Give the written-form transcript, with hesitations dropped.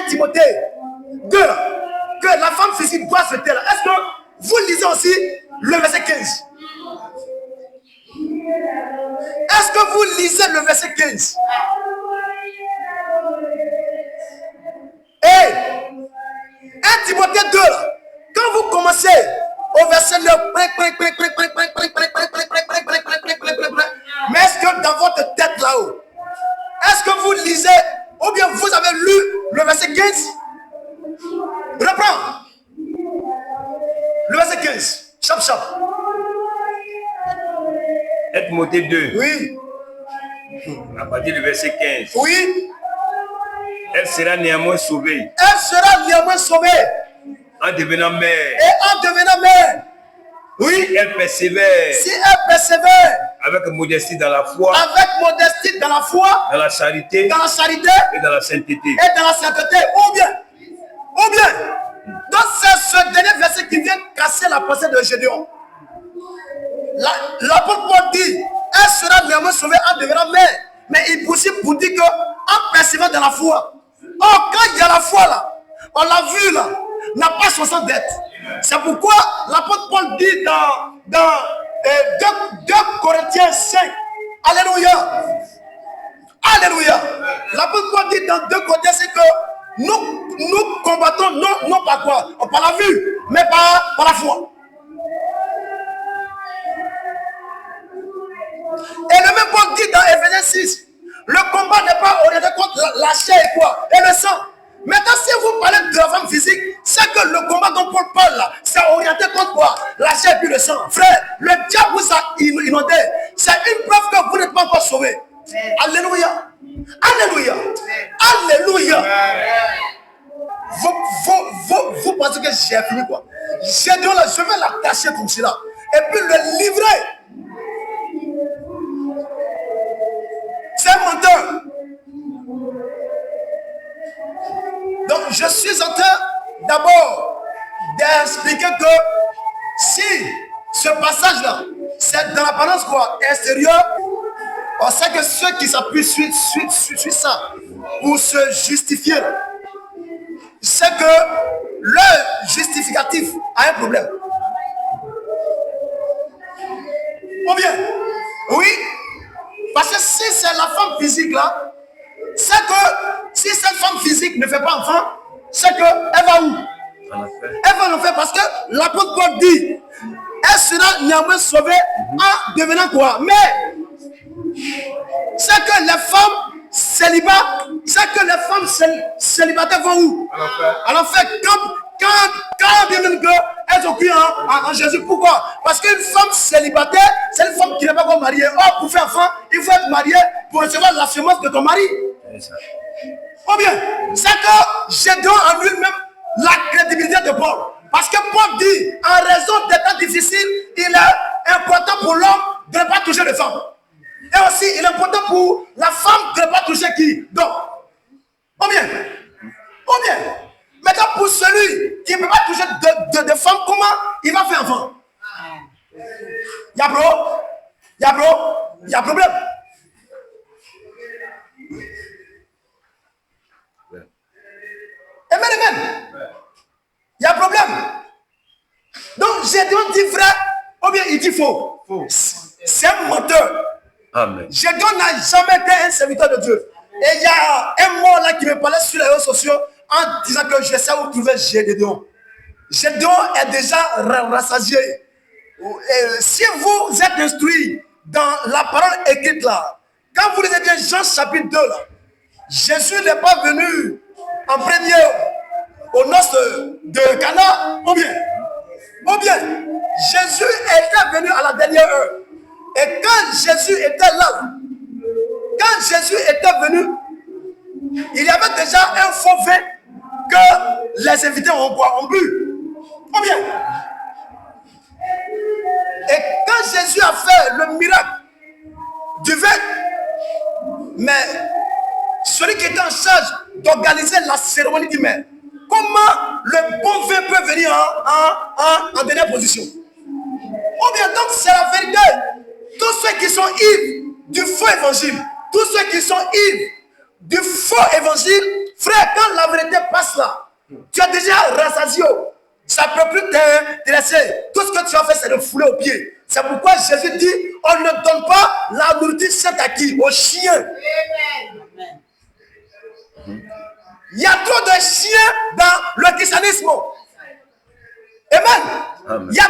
1 Timothée 2, que la femme physique doit se taire, est-ce que vous lisez aussi le verset 15? Est-ce que vous lisez le verset 15? Et 1 Timothée 2, quand vous commencez au verset 9, mais est-ce que dans votre tête là-haut, est-ce que vous lisez, ou bien vous avez lu le verset 15? Reprends. Le verset 15. Chap, chap. 1 Timothée 2. Oui. À partir du verset 15. Oui. Elle sera néanmoins sauvée. Elle sera néanmoins sauvée. En devenant mère. Et en devenant mère. Oui. Si elle persévère. Si elle persévère. Avec modestie dans la foi. Avec modestie dans la foi. Dans la charité. Dans la charité. Et dans la sainteté. Et dans la sainteté. Ou bien. Donc c'est ce dernier verset qui vient casser la pensée de Gédéon. L'apôtre Paul dit, elle sera néanmoins sauvée en devenant mère. Mais il poursuit pour dire que en persévérant dans la foi. Or, quand il y a la foi là, on l'a vu là, n'a pas 60 dettes. C'est pourquoi l'apôtre Paul dit dans 2 Corinthiens 5, Alléluia. Alléluia. L'apôtre Paul dit dans 2 Corinthiens 5 que nous combattons non pas quoi, par la vue, mais par la foi. Et le même Paul dit dans Éphésiens 6, le combat n'est pas orienté contre la chair et quoi, et le sang. Maintenant, si vous parlez de la femme physique, c'est que le combat dont Paul parle là, c'est orienté contre quoi? La chair et puis le sang. Frère, le diable vous a inondé. C'est une preuve que vous n'êtes pas encore sauvé. Alléluia. Alléluia. Alléluia. Vous pensez que j'ai fini quoi? J'ai dit là, je vais la cacher comme cela. Et puis le livrer. C'est un menteur. Donc je suis en train d'abord d'expliquer que si ce passage là c'est dans l'apparence quoi extérieure, on sait que ceux qui s'appuient sur ça pour se justifier, c'est que leur justificatif a un problème. Ou bien, oui, parce que si c'est la femme physique là, c'est que si cette femme physique ne fait pas enfant, c'est qu'elle va où? Elle va en faire parce que l'apôtre Paul dit, elle sera néanmoins sauvée en devenant quoi? Mais c'est que les femmes célibataires vont où? Alors fait quand bien même qu'elles ont cru en Jésus. Pourquoi? Parce qu'une femme célibataire, c'est une femme qui n'est pas encore mariée. Or, pour faire enfant, il faut être marié pour recevoir la semence de ton mari. Ou bien, c'est que Gédéon en lui-même la crédibilité de Paul. Parce que Paul dit, en raison des temps difficiles, il est important pour l'homme de ne pas toucher les femmes. Et aussi, il est important pour la femme de ne pas toucher qui? Donc, ou bien, maintenant pour celui qui ne peut pas toucher de femmes, comment il va faire enfant? Il y a problème. Amen. Il y a problème. Donc, Gédéon dit vrai, ou bien il dit faux. C'est un menteur. Amen. Gédéon n'a jamais été un serviteur de Dieu. Et il y a un mot là qui me parlait sur les réseaux sociaux en disant que je sais où trouver Gédéon. Gédéon est déjà rassasié. Si vous êtes instruit dans la parole écrite là, quand vous lisez bien Jean chapitre 2 là, Jésus n'est pas venu en premier aux noces de Cana, ou bien Jésus était venu à la dernière heure. Et quand Jésus était là, quand Jésus était venu, il y avait déjà un faux vin que les invités ont bu. Ou bien. Et quand Jésus a fait le miracle du vin, mais celui qui était en charge d'organiser la cérémonie dit, mais comment le bon vin peut venir en dernière position? Ou bien donc c'est la vérité. Tous ceux qui sont ivres du faux évangile, tous ceux qui sont ivres du faux évangile, frère, quand la vérité passe là, tu as déjà rassasié. Ça ne peut plus t'intéresser. Tout ce que tu as fait, c'est de fouler aux pieds. C'est pourquoi Jésus dit, on ne donne pas la nourriture sainte à qui? Aux chiens. Il y a trop de chiens dans le christianisme. Amen. Il y a